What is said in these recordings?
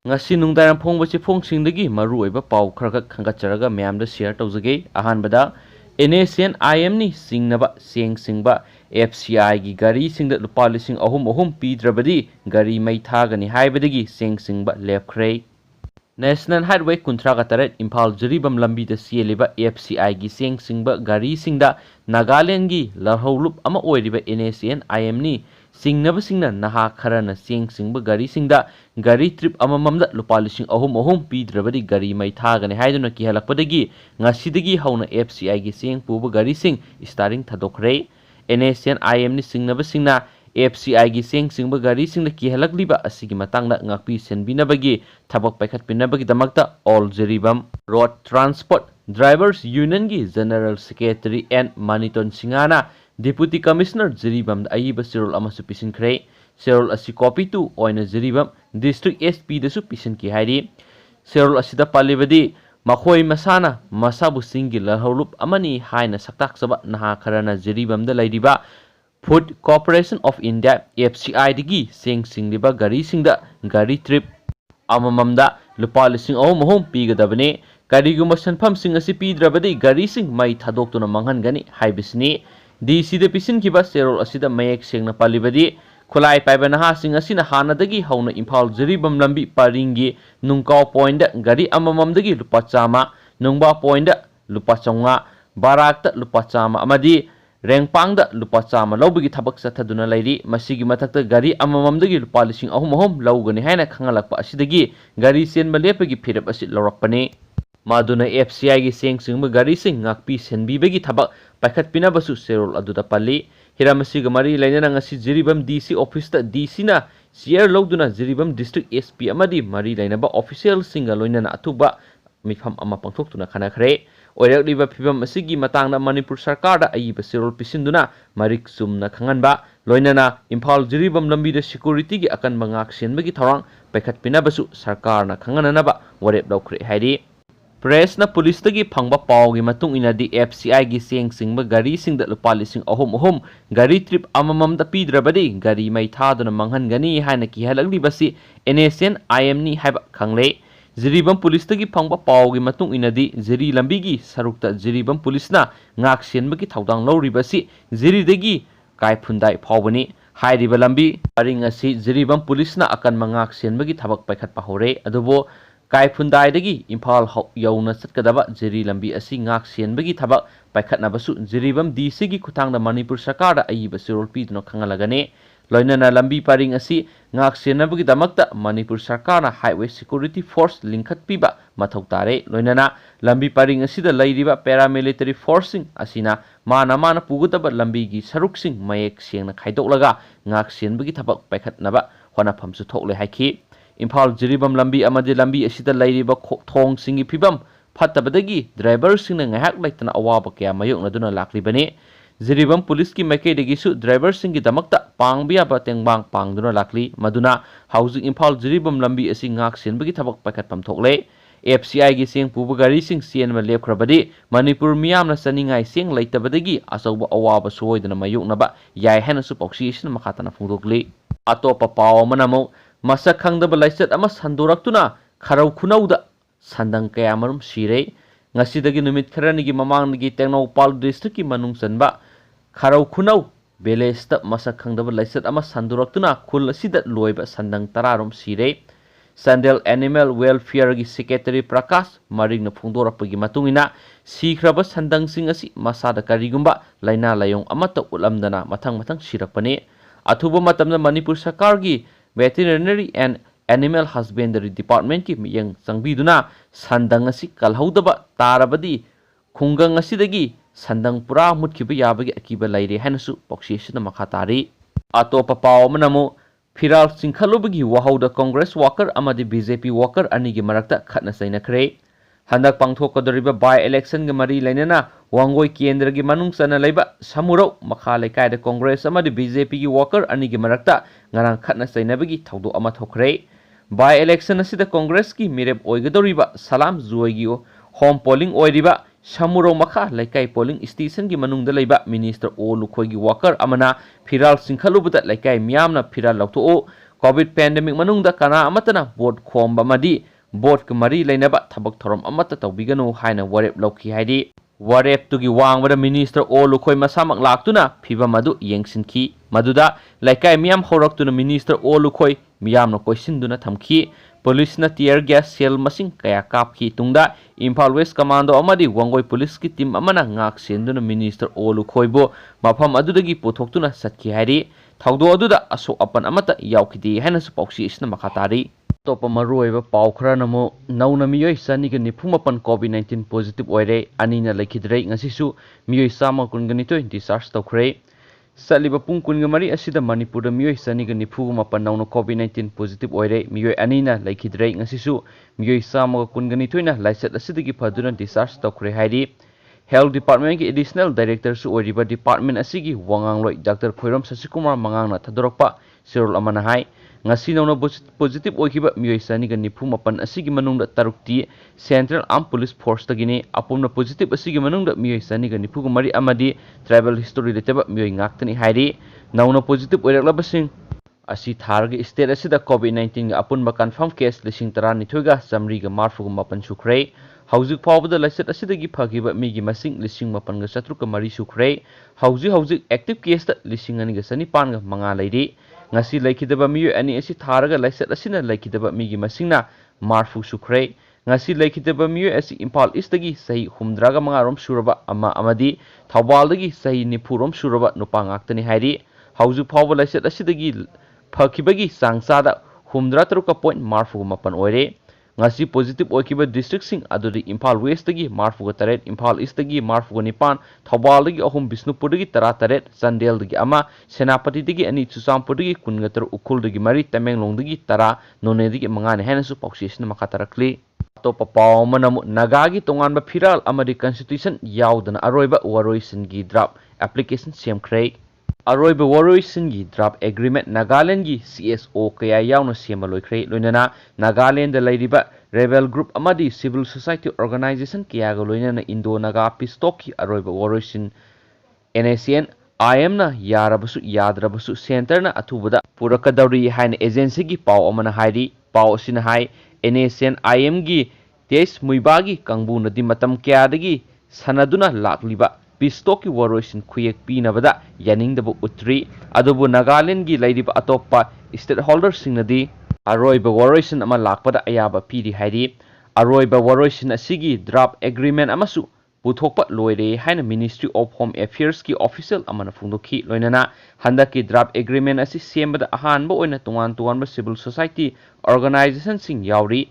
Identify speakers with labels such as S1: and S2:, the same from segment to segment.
S1: ngasi nungdaram phongba phongsingdagi maruoiba pau kharaga khangatcharaga mayamda share tawjage ahanbada NACN IM ni singnaba singba FCI gi gari singda lupa lising ahum pidrabadi gari mai thagani haibadagi singba lepkhre National Highway Kuntraga Taret Impal Jiribam Lambi da Sieliba FCI gi singba gari singda Nagaland gi laholup ama oiriba NACN IM ni singnaba singna naha kharana singba gari singda gari trip amamamda lupa lising ahum pidrabadi gari mai thagani haiduna ki halakpadagi ngasidagi hauna FCI gi sing puba gari sing starting thadokre NACN IM ni singnaba singna FCI gi singba gari singda ki halakliba asigi matangda ngakpi senbinabagi thabak paikhatpinabagi damakta all Jiribam Road Transport Drivers Union gi General Secretary and Maniton Singana Deputy Commissioner Jiribam da ayiba sirol amasu pisinkhre sirol asi copy tu oina Jiribam District SP da su pisinki hairi sirol asida palibadi makhoi masana masabu singi laholup amani haina saktak saba naha kharana Jiribam da lairiba Food Corporation of India FCI digi singliba gari singda gari trip amamamda lupa lising ahum pigadabane kariguma sanfam sing asi pidrabadi gari sing mai thadoktuna manghangani haibisni DC da pisin kiba serol asida mayek sengna palibadi khulai paiba naha sing asina hanadagi hauna Imphal Jiribam lambi paringi nungkaw point da gari amamamdagi lupa chama nungba point da lupa chonga barakta lupa chama amadi Rengpang da lupa chama lawbagi thabak sathaduna lairi masigi mathakta gari amamamdagi lupa lising ahum lawgani haina khangalakpa asidagi gari senba lepagi phirap asi lawrakpani maduna FCI gi singba gari sing ngakpi senbibagi thabak paikhatpina basu serol aduda palli hiramasiga mari lainana ngasi Jiribam DC office ta DC na share lawduna Jiribam district SP amadi mari lainaba official singa loinana atuba mifam ama pangthoktuna khanakhre oirakliba phibam asigi matangna Manipur Sarkar da ayiba sirol pisinduna marik sumna khanganba loinana Imphal Jiribam lambi da security gi akan mangak senbagi thorang paikhatpina basu sarkar na khangananaba warep lawkhre hairi Press na police tagi phangba pawgi matung inadi FCI gi singba gari singda lupa lising ahum gari trip amamam da pidrabadi gari mai thaduna manghangani haina ki halaglibasi NACN IM ni haiba khangle Jiribam police tagi phangba pawgi matung inadi Jiri lambi gi sarukta Jiribam police na ngak senbagi thaudang lawribasi Jiri dagi kaifundai phawbani hairiba lambi paring asi Jiribam police na akan mangak senbagi thabak paikhat pahore adubo Kaifundai dagi Imphal yauna satkadaba Jiri lambi asi ngak senbagi thabak paikhatnabasu Jiribam DC gi khutangda Manipur Sarkar da ayiba sirol piduna khangalagane loinana lambi paring asi ngak senabagi damakta Manipur Sarkar na Highway Security Force linkhat piba mathau tare loinana lambi paring asi da lairiba paramilitary forcing asina mana pugutab lambi gi saruksing mayek sengna khaidoklaga ngak senbagi thabak paikhatnaba honafam su thokle haiki Imphal Jiribam lambi amadi lambi asida lairiba thong singi phibam phattabadagi driver singna ngahak laitana awaba kya mayoknaduna laklibani Jiribam police ki maikaidagi su driver singi damakta pangbiya ba tengbang pangduna lakli maduna housing Imphal Jiribam lambi asi ngak senbagi thabak paikhatpam thokle FCI gi sing puba gari sing sienma lepkhrabadi Manipur miyamna saningai sing laitabadagi asauba awaba soidana mayoknaba yai hena su poksisna makhatana phungdokli atopa paw manamo Masak khangdaba laisat ama sandoraktuna kharau khunauda sandang kaya marum sirei ngasidagi numit kharanigi mamangnigi Tengnaupal district ki manung sanba kharau khunau belesta masak khangdaba laisat ama sandoraktuna khul asida loiba sandang tararom sirei Sandel Animal Welfare gi Secretary Prakash maringna phungdorapagi matungina sikhraba sandang sing asi masada karigumba laina layong amata ulamdana mathang sirakpani athuba matamna Manipur Sarkar gi Veterinary and Animal Husbandry Department ki miyang sangbiduna sandang asi kalhaudaba tarabadi khungang asidagi sandang pura mutkiba yabagi akiba laire hanasu poksisna makhatari atopa paw manamo Firal singkhalubagi wahauda Congress worker amadi BJP worker anigi marakta khatna sainakhre handak pangthokadoriba by election ga mari lainana wangoi kendra gi manung sana leiba samurau makha lekai da Congress amadi BJP gi worker anigi marakta ngarang khatna sainabagi thaudo ama thokre by election asida Congress ki mireb oigadoriba Salam Zuoigi home polling oiriba samurau makha lekai polling station gi manung da leiba Minister O Lukhoi gi worker amana Firal singkhalubata lekai miyamna Firal lauto covid pandemic मनुंगदा कना अमतना boat खोम बमदी boat के मरी लेनबा थबक थरम अमता तौबिगनु हाइना वरेप लौखी हाइदी वरेप तुगी वांगबदा minister ओ लुखोय मसामक लाक्तुना फिबम अदु येंगसिनखी मदुदा लाइकाय मियाम हौरक्तुना minister ओ लुखोय मियामनो कोइसिनदुना थमखी police न tier gas cell मसिंग कया कापखी तुंगदा Imphal waste commando अमदी वांगोय police की टीम अमना ngak सेंदुना मिनिस्टर ओ लुखोयबो मफम अदुदगी पुथोक्तुना सत्खी हाइरी थौदो अदुदा असो अपन अमता यावखिदि हाइनासु पौक्सी इसना मखातारी तोप मरुएबा पाउ खरा नमो नौना मियोय सनिग निफुमपन कोविड-19 पॉजिटिव ओइरे अनिना लेखिद्रे ngasisu मियोय सामा कुनगनितोय डिस्चार्ज तौखरे सलिबा पुंग कुनगमरी असिदा मणिपुर मियोय सनिग निफुमपन नौना कोविड-19 पॉजिटिव ओइरे मियोय अनिना लेखिद्रे ngasisu मियोय सामा कुनगनितोयना लाइसेट असिदगी फदुना डिस्चार्ज तौखरे हाइरी हेल्थ डिपार्टमेंट की एडिशनल डायरेक्टर सु ओरिबा डिपार्टमेंट असिगी वांगांगलोय डॉक्टर खोइरम शशिकुमार मंगांगना थदोरकपा सिरोल अमना हाय ngasi नौना पॉजिटिव ओइखिबा मियोय सनिग निफुमपन असिगी मनुंगदा तरुक्ति सेंट्रल आर्म पुलिस फोर्स तगिने अपुमना पॉजिटिव असिगी मनुंगदा मियोय सनिग निफुगमरी अमदी ट्राइबल हिस्टोरी लेतेबा मियोय ngakतनी हाइरी नौना पॉजिटिव ओइरक्लबसिंग असी थारगे स्टेट असिदा कोविड-19 अपुनबा कन्फर्म केस 12,900 समरीगा मार्फुग मपन सुखरे हौजिक फावबदा लाइसेट असिदगी फगिबा मिगी मसिंग 15,700 मरी सुखरे हौजिक एक्टिव केस 2,9,9 मंगा Larry ngasi laikidaba miyo ani asi tharaga laisat asina laikidaba migi masingna marfu sukhre ngasi laikidaba miyo asi impal istagi sahi humdraga mangarom suraba amadi thawbaldagi sahi nipurom suraba nupa ngaktani hairi hauju phawba laisat asidagi phakibagi sangsada humdra taruka point marfu mapan oire ngasi positive oikiba district sing aduri impal west tagi marfu taret impal east tagi marfu nipan thawbal dagi ahum bisnupur tara taret sandel dagi ama senapati dagi ani chusampur dagi kungatar ukul dagi mari tamenglong dagi tara none dagi mangane hanasu pauksisna makatarakli to papaw manamu nagagi tonganba phiral amadi constitution yaudana aroiba waroisin gi draft application semkhre अरोइब वरोइसिन की draft agreement Nagaland की CSO कया यावना सेमा लोइख्रे लोइनना नागालैंड लाइरिबा रेबेल ग्रुप अमदी सिविल सोसाइटी ऑर्गेनाइजेशन कया ग लोइनना इंडो नागा पिस्टॉक की अरोइब वरोइसिन NACN IM ना यारबसु याद्रबसु सेंटर ना अथुबदा पुरकदौरी हाइन एजेंसी की पाव अमना हाइरी पाव सिन हाइ NACN IM की 23 मुइबागी कंगबु नदी मतम कयादगी सनदुना लाक्लिबा पिस्टॉक की वरोइसिन खुयेक पीनबदा यानिंगदबु उत्री अदुबु नागालैंड की लाइरिबा अतोप्पा स्टेट होल्डर सिंगनदी अरोइबा वरोइसिन अमा लाकपदा अयाबा पीरी हाइरी अरोइबा वरोइसिन असिगी ड्राफ्ट एग्रीमेंट अमसु पुथोकपा लोइरे हाइन मिनिस्ट्री ऑफ होम अफेयर्स की ऑफिशियल अमना फुंदोखी लोइनना हंदकी ड्राफ्ट एग्रीमेंट असी सेमबदा अहानबा ओइना तोंगान सिविल सोसाइटी ऑर्गेनाइजेशन सिंग यावरी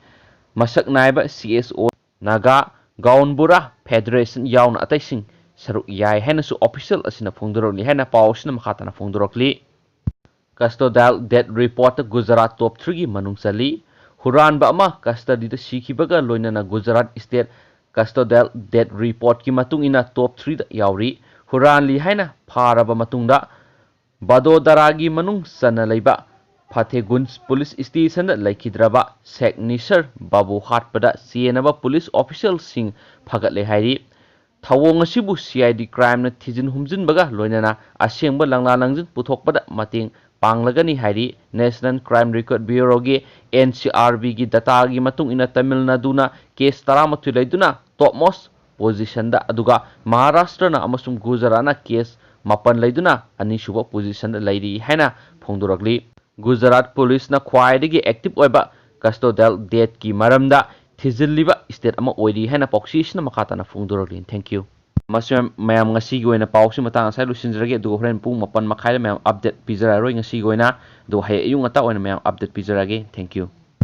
S1: मसक नाइबा CSO नागा गाउनबुरा फेडरेशन यावना अतैसिंग सरुक याय हैनसु ऑफिशियल असिना फोंदोरली हैना पावसिना मखातना फोंदोरकली custodial death report Gujarat top 3 की मनुंग चली हुरानबा अमा custody सिखिबगा लोइनना Gujarat state custodial death report की मतुंग इना टॉप 3 दा यावरी हुरानली हैना फारबा मतुंगदा बडोदरा की मनुंग सना लैबा फाथेगुंज पुलिस स्टेशन दा लैखिद्रबा सेक्निसर बाबू हाटपदा चेनबा पुलिस ऑफिशियल सिंग फगतले हाइरी थवोंग असिबु CID क्राइम न थिजिन हुमजिनबगा लोइनना असेंबा लंगला लंगजिन पुथोकपदा मतेंग पांगलगनी हाइरी नेशनल क्राइम रिकॉर्ड ब्यूरो की NCRB की डाटा की मतुंग इना तमिलनाडुना केस 13 लैदुना टॉप मोस्ट पोजीशन दा अदुगा महाराष्ट्र ना अमसुम गुजरात ना केस 5 लैदुना अनिसुबा पोजीशन दा लैरी हैना फोंदोरकली गुजरात पुलिस ना ख्वाइदगी एक्टिव ओइबा कस्टोडियल डेथ की मरमदा थिजिल्लिबा स्टेट अमा ओइरी हैना पॉक्सीसना मखाताना फोंदोरकली थैंक यू मसम ma'am ngasi gi oina pawsi matang asai lusinjrage du horen pung 8 makhai ma'am update पिजरारोय ngasi gi oina do hay ayung ata oina ma'am update पिजरागे थैंक यू